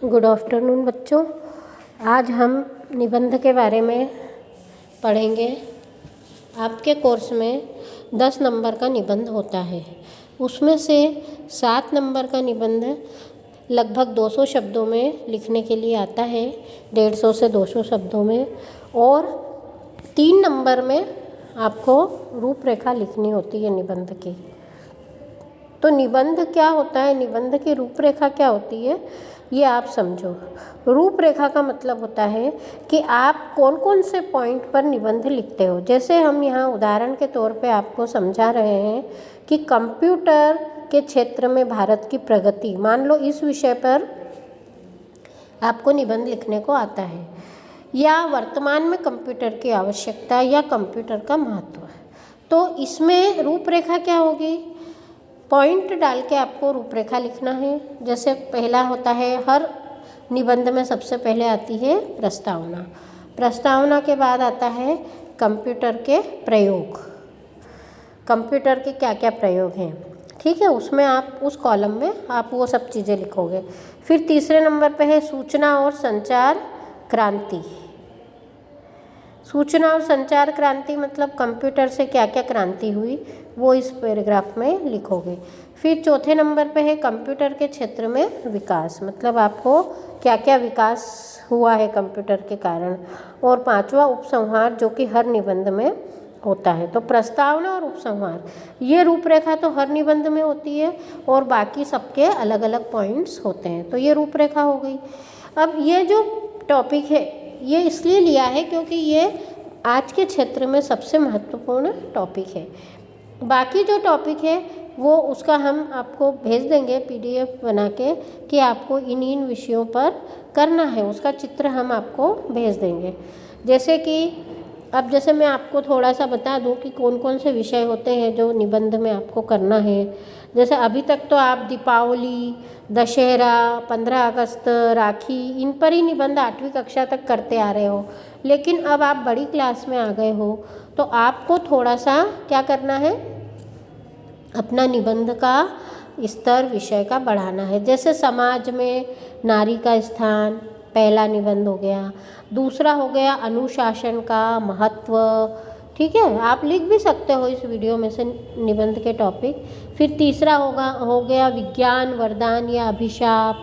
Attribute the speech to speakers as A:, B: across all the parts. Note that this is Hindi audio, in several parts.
A: गुड आफ्टरनून बच्चों। आज हम निबंध के बारे में पढ़ेंगे। आपके कोर्स में 10 नंबर का निबंध होता है, उसमें से 7 नंबर का निबंध लगभग 200 शब्दों में लिखने के लिए आता है, 150 से 200 शब्दों में, और 3 नंबर में आपको रूपरेखा लिखनी होती है निबंध की। तो निबंध क्या होता है, निबंध की रूपरेखा क्या होती है, ये आप समझो। रूपरेखा का मतलब होता है कि आप कौन कौन से पॉइंट पर निबंध लिखते हो। जैसे हम यहाँ उदाहरण के तौर पे आपको समझा रहे हैं कि कंप्यूटर के क्षेत्र में भारत की प्रगति, मान लो इस विषय पर आपको निबंध लिखने को आता है, या वर्तमान में कंप्यूटर की आवश्यकता या कंप्यूटर का महत्व। तो इसमें रूपरेखा क्या होगी, पॉइंट डाल के आपको रूपरेखा लिखना है। जैसे पहला होता है, हर निबंध में सबसे पहले आती है प्रस्तावना। प्रस्तावना के बाद आता है कंप्यूटर के प्रयोग, कंप्यूटर के क्या क्या प्रयोग हैं, ठीक है। उसमें आप उस कॉलम में आप वो सब चीज़ें लिखोगे। फिर तीसरे नंबर पे है सूचना और संचार क्रांति। सूचना और संचार क्रांति मतलब कंप्यूटर से क्या क्या क्रांति हुई, वो इस पैराग्राफ में लिखोगे। फिर चौथे नंबर पे है कंप्यूटर के क्षेत्र में विकास, मतलब आपको क्या क्या विकास हुआ है कंप्यूटर के कारण। और पांचवा उपसंहार, जो कि हर निबंध में होता है। तो प्रस्तावना और उपसंहार, ये रूपरेखा तो हर निबंध में होती है और बाकी सबके अलग अलग पॉइंट्स होते हैं। तो ये रूपरेखा हो गई। अब ये जो टॉपिक है ये इसलिए लिया है क्योंकि ये आज के क्षेत्र में सबसे महत्वपूर्ण टॉपिक है। बाकी जो टॉपिक है वो उसका हम आपको भेज देंगे PDF बना के कि आपको इन विषयों पर करना है, उसका चित्र हम आपको भेज देंगे। जैसे कि अब जैसे मैं आपको थोड़ा सा बता दूं कि कौन कौन से विषय होते हैं जो निबंध में आपको करना है। जैसे अभी तक तो आप दीपावली, दशहरा, 15 अगस्त, राखी, इन पर ही निबंध 8वीं कक्षा तक करते आ रहे हो, लेकिन अब आप बड़ी क्लास में आ गए हो तो आपको थोड़ा सा क्या करना है, अपना निबंध का स्तर विषय का बढ़ाना है। जैसे समाज में नारी का स्थान, पहला निबंध हो गया। दूसरा हो गया अनुशासन का महत्व, ठीक है, आप लिख भी सकते हो इस वीडियो में से निबंध के टॉपिक। फिर तीसरा हो गया विज्ञान वरदान या अभिशाप,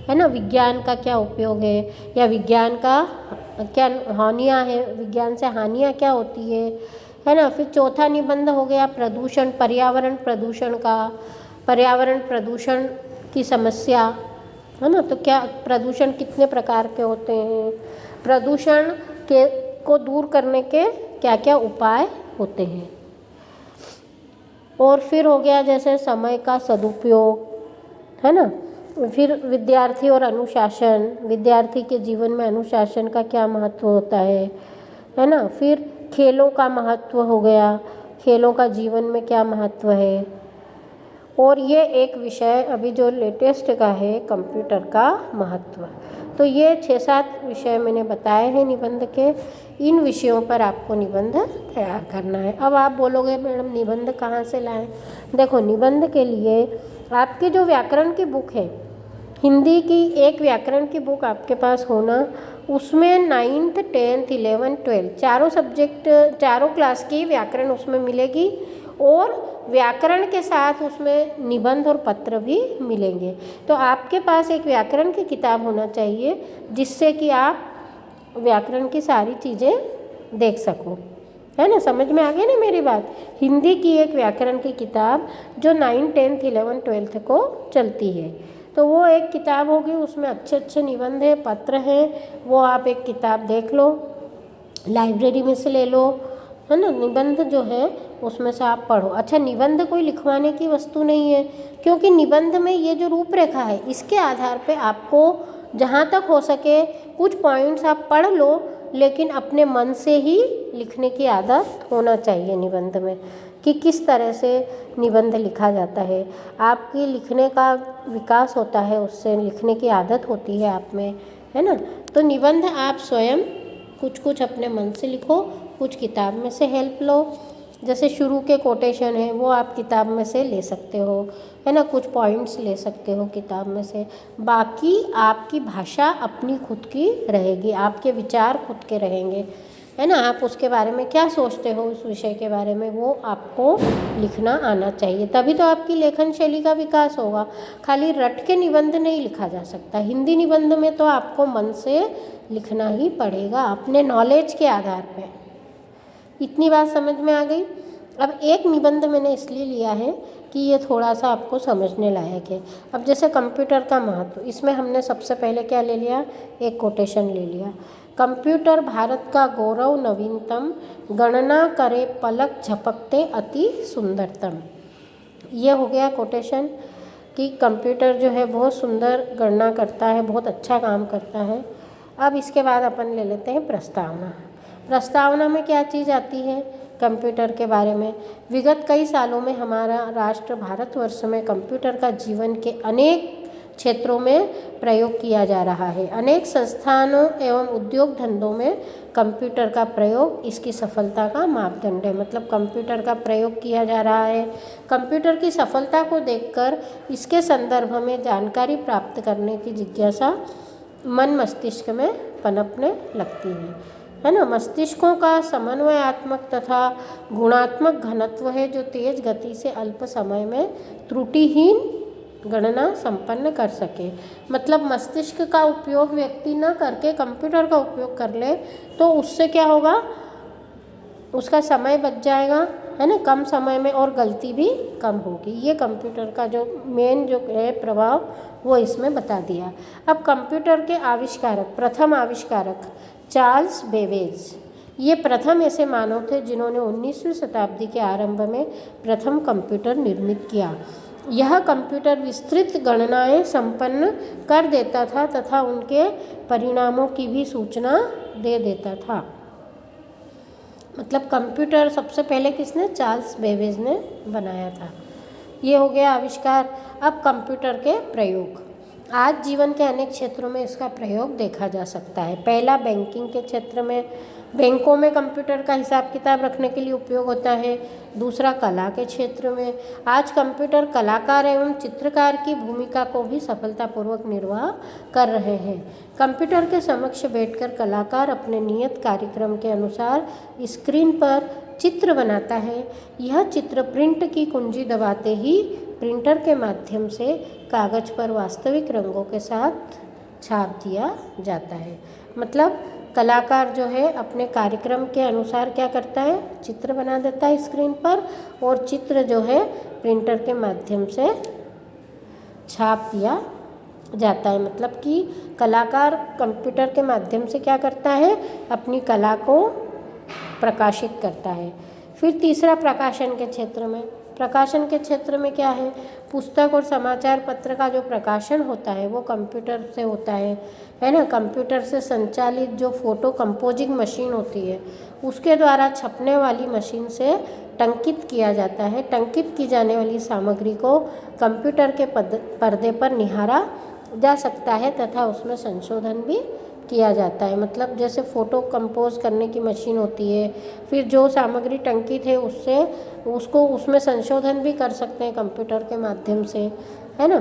A: है ना, विज्ञान का क्या उपयोग है या विज्ञान का क्या हानियाँ हैं, विज्ञान से हानियाँ क्या होती है ना। फिर चौथा निबंध हो गया प्रदूषण, पर्यावरण प्रदूषण का, पर्यावरण प्रदूषण की समस्या, है ना। तो क्या प्रदूषण कितने प्रकार के होते हैं, प्रदूषण के को दूर करने के क्या क्या उपाय होते हैं। और फिर हो गया जैसे समय का सदुपयोग, है ना। फिर विद्यार्थी और अनुशासन, विद्यार्थी के जीवन में अनुशासन का क्या महत्व होता है ना। फिर खेलों का महत्व हो गया, खेलों का जीवन में क्या महत्व है। और ये एक विषय अभी जो लेटेस्ट का है कंप्यूटर का महत्व। तो ये 6-7 विषय मैंने बताए हैं निबंध के। इन विषयों पर आपको निबंध तैयार करना है। अब आप बोलोगे मैडम निबंध कहाँ से लाएं। देखो, निबंध के लिए आपकी जो व्याकरण की बुक है, हिंदी की एक व्याकरण की बुक आपके पास होना, उसमें 9th 10th 11th 12 चारों सब्जेक्ट, चारों क्लास की व्याकरण उसमें मिलेगी। और व्याकरण के साथ उसमें निबंध और पत्र भी मिलेंगे। तो आपके पास एक व्याकरण की किताब होना चाहिए जिससे कि आप व्याकरण की सारी चीज़ें देख सको, है ना। समझ में आ गई ना मेरी बात। हिंदी की एक व्याकरण की किताब जो 9th 10th 11th 12th को चलती है, तो वो एक किताब होगी, उसमें अच्छे अच्छे निबंध हैं, पत्र हैं, वो आप एक किताब देख लो, लाइब्रेरी में से ले लो, है ना। निबंध जो है उसमें से आप पढ़ो। अच्छा, निबंध कोई लिखवाने की वस्तु नहीं है, क्योंकि निबंध में ये जो रूपरेखा है इसके आधार पे आपको जहाँ तक हो सके कुछ पॉइंट्स आप पढ़ लो, लेकिन अपने मन से ही लिखने की आदत होना चाहिए निबंध में, कि किस तरह से निबंध लिखा जाता है। आपकी लिखने का विकास होता है, उससे लिखने की आदत होती है आप में, है ना। तो निबंध आप स्वयं कुछ कुछ अपने मन से लिखो, कुछ किताब में से हेल्प लो, जैसे शुरू के कोटेशन है वो आप किताब में से ले सकते हो, है ना, कुछ पॉइंट्स ले सकते हो किताब में से। बाकी आपकी भाषा अपनी खुद की रहेगी, आपके विचार खुद के रहेंगे, है ना। आप उसके बारे में क्या सोचते हो, उस विषय के बारे में, वो आपको लिखना आना चाहिए, तभी तो आपकी लेखन शैली का विकास होगा। खाली रट के निबंध नहीं लिखा जा सकता। हिंदी निबंध में तो आपको मन से लिखना ही पड़ेगा अपने नॉलेज के आधार पर। इतनी बात समझ में आ गई। अब एक निबंध मैंने इसलिए लिया है कि ये थोड़ा सा आपको समझने लायक है। अब जैसे कंप्यूटर का महत्व, इसमें हमने सबसे पहले क्या ले लिया, एक कोटेशन ले लिया, कंप्यूटर भारत का गौरव नवीनतम, गणना करे पलक झपकते अति सुंदरतम। ये हो गया कोटेशन कि कंप्यूटर जो है बहुत सुंदर गणना करता है, बहुत अच्छा काम करता है। अब इसके बाद अपन ले लेते हैं प्रस्तावना। प्रस्तावना में क्या चीज़ आती है कंप्यूटर के बारे में। विगत कई सालों में हमारा राष्ट्र भारतवर्ष में कंप्यूटर का जीवन के अनेक क्षेत्रों में प्रयोग किया जा रहा है। अनेक संस्थानों एवं उद्योग धंधों में कंप्यूटर का प्रयोग इसकी सफलता का मापदंड है। मतलब कंप्यूटर का प्रयोग किया जा रहा है। कंप्यूटर की सफलता को देखकर इसके संदर्भ में जानकारी प्राप्त करने की जिज्ञासा मन मस्तिष्क में पनपने लगती है ना। मस्तिष्कों का समन्वयात्मक तथा गुणात्मक घनत्व है जो तेज गति से अल्प समय में त्रुटिहीन गणना संपन्न कर सके। मतलब मस्तिष्क का उपयोग व्यक्ति न करके कंप्यूटर का उपयोग कर ले तो उससे क्या होगा, उसका समय बच जाएगा, है ना, कम समय में, और गलती भी कम होगी। ये कंप्यूटर का जो मेन जो है प्रभाव वो इसमें बता दिया। अब कंप्यूटर के आविष्कारक, प्रथम आविष्कारक चार्ल्स बेबेज, ये प्रथम ऐसे मानव थे जिन्होंने 19वीं शताब्दी के आरंभ में प्रथम कंप्यूटर निर्मित किया। यह कंप्यूटर विस्तृत गणनाएं संपन्न कर देता था तथा उनके परिणामों की भी सूचना दे देता था। मतलब कंप्यूटर सबसे पहले किसने, चार्ल्स बेबेज ने बनाया था। ये हो गया आविष्कार। अब कंप्यूटर के प्रयोग, आज जीवन के अनेक क्षेत्रों में इसका प्रयोग देखा जा सकता है। पहला, बैंकिंग के क्षेत्र में, बैंकों में कंप्यूटर का हिसाब किताब रखने के लिए उपयोग होता है। दूसरा, कला के क्षेत्र में, आज कंप्यूटर कलाकार एवं चित्रकार की भूमिका को भी सफलतापूर्वक निर्वाह कर रहे हैं। कंप्यूटर के समक्ष बैठकर कलाकार अपने नियत कार्यक्रम के अनुसार स्क्रीन पर चित्र बनाता है। यह चित्र प्रिंट की कुंजी दबाते ही प्रिंटर के माध्यम से कागज पर वास्तविक रंगों के साथ छाप दिया जाता है। मतलब कलाकार जो है अपने कार्यक्रम के अनुसार क्या करता है, चित्र बना देता है स्क्रीन पर, और चित्र जो है प्रिंटर के माध्यम से छाप दिया जाता है। मतलब कि कलाकार कंप्यूटर के माध्यम से क्या करता है, अपनी कला को प्रकाशित करता है। फिर तीसरा, प्रकाशन के क्षेत्र में, प्रकाशन के क्षेत्र में क्या है, पुस्तक और समाचार पत्र का जो प्रकाशन होता है वो कंप्यूटर से होता है ना। कंप्यूटर से संचालित जो फोटो कंपोजिंग मशीन होती है उसके द्वारा छपने वाली मशीन से टंकित किया जाता है। टंकित की जाने वाली सामग्री को कंप्यूटर के पर्दे पर निहारा जा सकता है तथा उसमें संशोधन भी किया जाता है। मतलब जैसे फ़ोटो कंपोज करने की मशीन होती है, फिर जो सामग्री टंकित है उसको उसमें संशोधन भी कर सकते हैं कंप्यूटर के माध्यम से, है ना।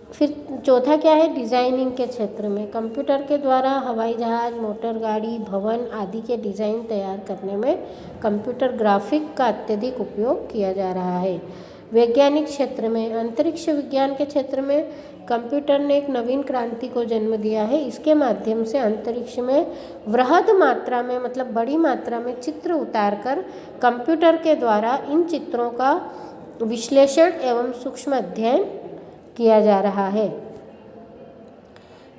A: फिर चौथा क्या है, डिज़ाइनिंग के क्षेत्र में, कंप्यूटर के द्वारा हवाई जहाज़, मोटर गाड़ी, भवन आदि के डिज़ाइन तैयार करने में कंप्यूटर ग्राफिक का अत्यधिक उपयोग किया जा रहा है। वैज्ञानिक क्षेत्र में, अंतरिक्ष विज्ञान के क्षेत्र में कंप्यूटर ने एक नवीन क्रांति को जन्म दिया है। इसके माध्यम से अंतरिक्ष में वृहद मात्रा में, मतलब बड़ी मात्रा में चित्र उतारकर कंप्यूटर के द्वारा इन चित्रों का विश्लेषण एवं सूक्ष्म अध्ययन किया जा रहा है।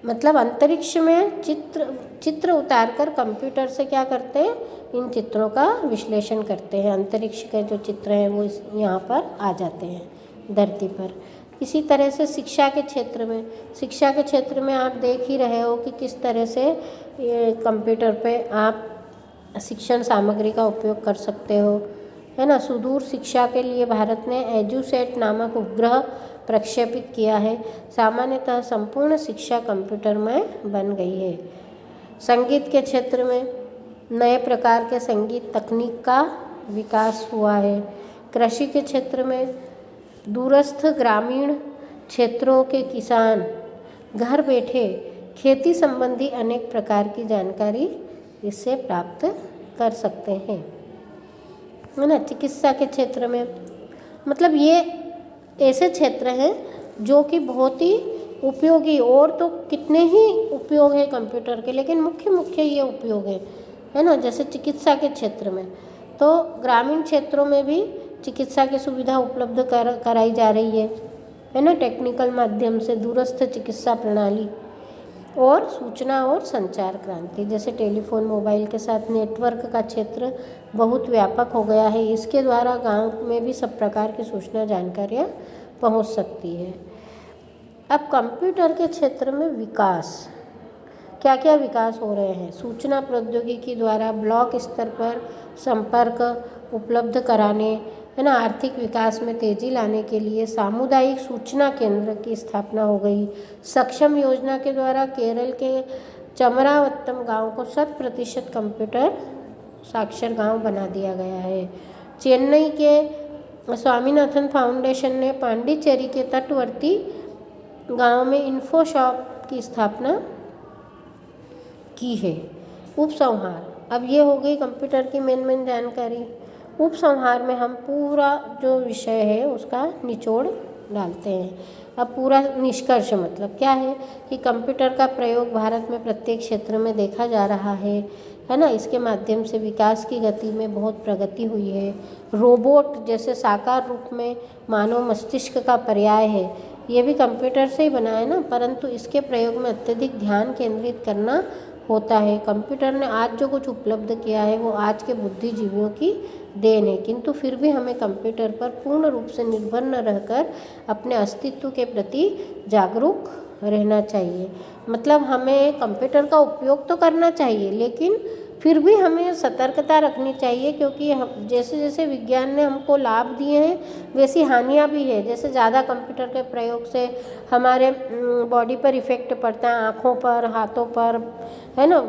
A: मतलब अंतरिक्ष में चित्र उतारकर कंप्यूटर से क्या करते हैं, इन चित्रों का विश्लेषण करते हैं। अंतरिक्ष के जो चित्र हैं वो यहाँ पर आ जाते हैं धरती पर। इसी तरह से शिक्षा के क्षेत्र में, शिक्षा के क्षेत्र में आप देख ही रहे हो कि किस तरह से कंप्यूटर पे आप शिक्षण सामग्री का उपयोग कर सकते हो, है ना। सुदूर शिक्षा के लिए भारत ने एजुसेट नामक उपग्रह प्रक्षेपित किया है। सामान्यतः संपूर्ण शिक्षा कंप्यूटर में बन गई है। संगीत के क्षेत्र में नए प्रकार के संगीत तकनीक का विकास हुआ है। कृषि के क्षेत्र में दूरस्थ ग्रामीण क्षेत्रों के किसान घर बैठे खेती संबंधी अनेक प्रकार की जानकारी इससे प्राप्त कर सकते हैं, है ना। चिकित्सा के क्षेत्र में मतलब ये ऐसे क्षेत्र हैं जो कि बहुत ही उपयोगी, और तो कितने ही उपयोग है कंप्यूटर के, लेकिन मुख्य ये उपयोग है ना। जैसे चिकित्सा के क्षेत्र में तो ग्रामीण क्षेत्रों में भी चिकित्सा की सुविधा उपलब्ध कराई जा रही है ना, टेक्निकल माध्यम से दूरस्थ चिकित्सा प्रणाली। और सूचना और संचार क्रांति, जैसे टेलीफोन मोबाइल के साथ नेटवर्क का क्षेत्र बहुत व्यापक हो गया है। इसके द्वारा गांव में भी सब प्रकार की सूचना जानकारियाँ पहुंच सकती है। अब कंप्यूटर के क्षेत्र में विकास, क्या क्या विकास हो रहे हैं। सूचना प्रौद्योगिकी द्वारा ब्लॉक स्तर पर संपर्क उपलब्ध कराने, है ना। आर्थिक विकास में तेजी लाने के लिए सामुदायिक सूचना केंद्र की स्थापना हो गई। सक्षम योजना के द्वारा केरल के चमरावत्तम गांव को 100% कंप्यूटर साक्षर गांव बना दिया गया है। चेन्नई के स्वामीनाथन फाउंडेशन ने पांडिचेरी के तटवर्ती गांव में इन्फो शॉप की स्थापना की है। उपसंहार, अब ये हो गई कंप्यूटर की मेन जानकारी। उपसंहार में हम पूरा जो विषय है उसका निचोड़ डालते हैं। अब पूरा निष्कर्ष मतलब क्या है कि कंप्यूटर का प्रयोग भारत में प्रत्येक क्षेत्र में देखा जा रहा है ना। इसके माध्यम से विकास की गति में बहुत प्रगति हुई है। रोबोट जैसे साकार रूप में मानव मस्तिष्क का पर्याय है, ये भी कंप्यूटर से ही बना है ना, परंतु इसके प्रयोग में अत्यधिक ध्यान केंद्रित करना होता है। कंप्यूटर ने आज जो कुछ उपलब्ध किया है वो आज के बुद्धिजीवियों की देन है, किंतु फिर भी हमें कंप्यूटर पर पूर्ण रूप से निर्भर न रहकर अपने अस्तित्व के प्रति जागरूक रहना चाहिए। मतलब हमें कंप्यूटर का उपयोग तो करना चाहिए, लेकिन फिर भी हमें सतर्कता रखनी चाहिए, क्योंकि हम जैसे जैसे विज्ञान ने हमको लाभ दिए हैं वैसी हानियाँ भी है। जैसे ज़्यादा कंप्यूटर के प्रयोग से हमारे बॉडी पर इफ़ेक्ट पड़ता है, आँखों पर, हाथों पर, है ना,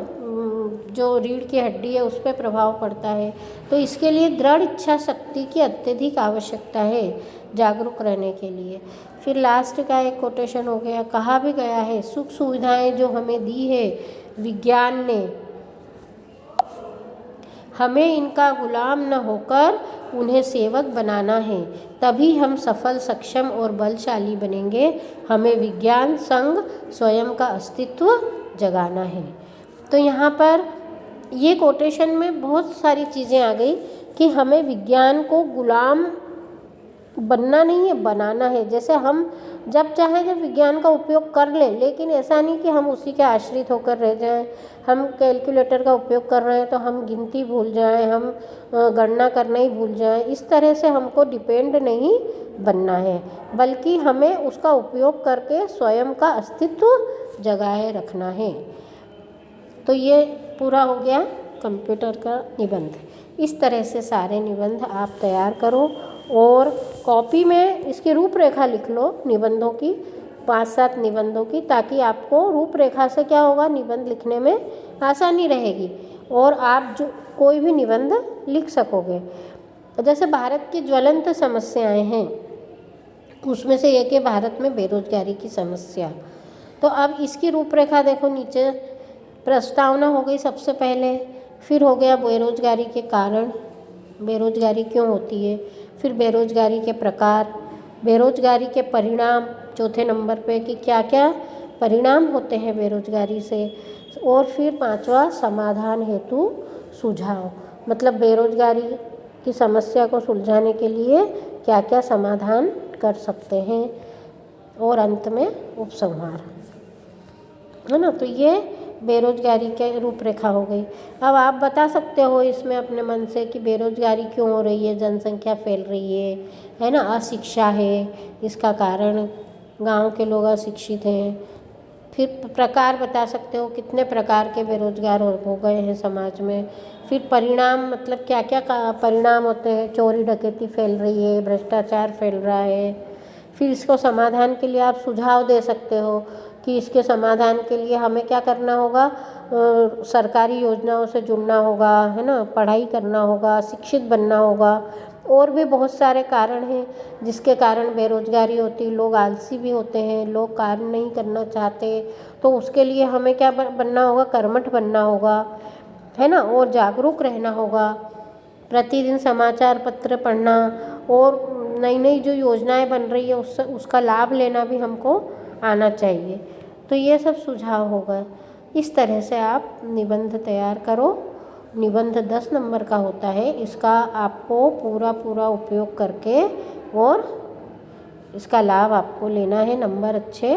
A: जो रीढ़ की हड्डी है उस पर प्रभाव पड़ता है। तो इसके लिए दृढ़ इच्छा शक्ति की अत्यधिक आवश्यकता है जागरूक रहने के लिए। फिर लास्ट का एक कोटेशन हो गया, कहा भी गया है, सुख सुविधाएं जो हमें दी है विज्ञान ने, हमें इनका गुलाम न होकर उन्हें सेवक बनाना है, तभी हम सफल, सक्षम और बलशाली बनेंगे। हमें विज्ञान संग स्वयं का अस्तित्व जगाना है। तो यहाँ पर ये कोटेशन में बहुत सारी चीज़ें आ गई कि हमें विज्ञान को गुलाम बनना नहीं है, बनाना है। जैसे हम जब चाहे जब विज्ञान का उपयोग कर लें, लेकिन ऐसा नहीं कि हम उसी के आश्रित होकर रह जाएं। हम कैलकुलेटर का उपयोग कर रहे हैं तो हम गिनती भूल जाएं, हम गणना करना ही भूल जाएं। इस तरह से हमको डिपेंड नहीं बनना है, बल्कि हमें उसका उपयोग करके स्वयं का अस्तित्व जगाए रखना है। तो ये पूरा हो गया कंप्यूटर का निबंध। इस तरह से सारे निबंध आप तैयार करो और कॉपी में इसकी रूपरेखा लिख लो निबंधों की, 5-7 निबंधों की, ताकि आपको रूपरेखा से क्या होगा, निबंध लिखने में आसानी रहेगी और आप जो कोई भी निबंध लिख सकोगे। जैसे भारत की ज्वलंत समस्याएं हैं, उसमें से एक है भारत में बेरोजगारी की समस्या। तो अब इसकी रूपरेखा देखो, नीचे प्रस्तावना हो गई सबसे पहले, फिर हो गया बेरोजगारी के कारण, बेरोजगारी क्यों होती है, फिर बेरोजगारी के प्रकार, बेरोजगारी के परिणाम चौथे नंबर पे कि क्या क्या परिणाम होते हैं बेरोजगारी से, और फिर 5वां समाधान हेतु सुझाव, मतलब बेरोजगारी की समस्या को सुलझाने के लिए क्या क्या समाधान कर सकते हैं, और अंत में उपसंहार, है ना। तो ये बेरोजगारी के रूपरेखा हो गई। अब आप बता सकते हो इसमें अपने मन से कि बेरोजगारी क्यों हो रही है, जनसंख्या फैल रही है ना, अशिक्षा है इसका कारण, गांव के लोग अशिक्षित हैं। फिर प्रकार बता सकते हो कितने प्रकार के बेरोजगार हो गए हैं समाज में। फिर परिणाम, मतलब क्या क्या परिणाम होते हैं, चोरी डकैती फैल रही है, भ्रष्टाचार फैल रहा है। फिर इसको समाधान के लिए आप सुझाव दे सकते हो कि कि इसके समाधान के लिए हमें क्या करना होगा, सरकारी योजनाओं से जुड़ना होगा, है ना, पढ़ाई करना होगा, शिक्षित बनना होगा। और भी बहुत सारे कारण हैं जिसके कारण बेरोजगारी होती है, लोग आलसी भी होते हैं, लोग कार्य नहीं करना चाहते। तो उसके लिए हमें क्या बनना होगा, कर्मठ बनना होगा, है ना, और जागरूक रहना होगा, प्रतिदिन समाचार पत्र पढ़ना और नई नई जो योजनाएं बन रही है उसका लाभ लेना भी हमको आना चाहिए। तो ये सब सुझाव होगा। इस तरह से आप निबंध तैयार करो। निबंध 10 नंबर का होता है, इसका आपको पूरा उपयोग करके और इसका लाभ आपको लेना है, नंबर अच्छे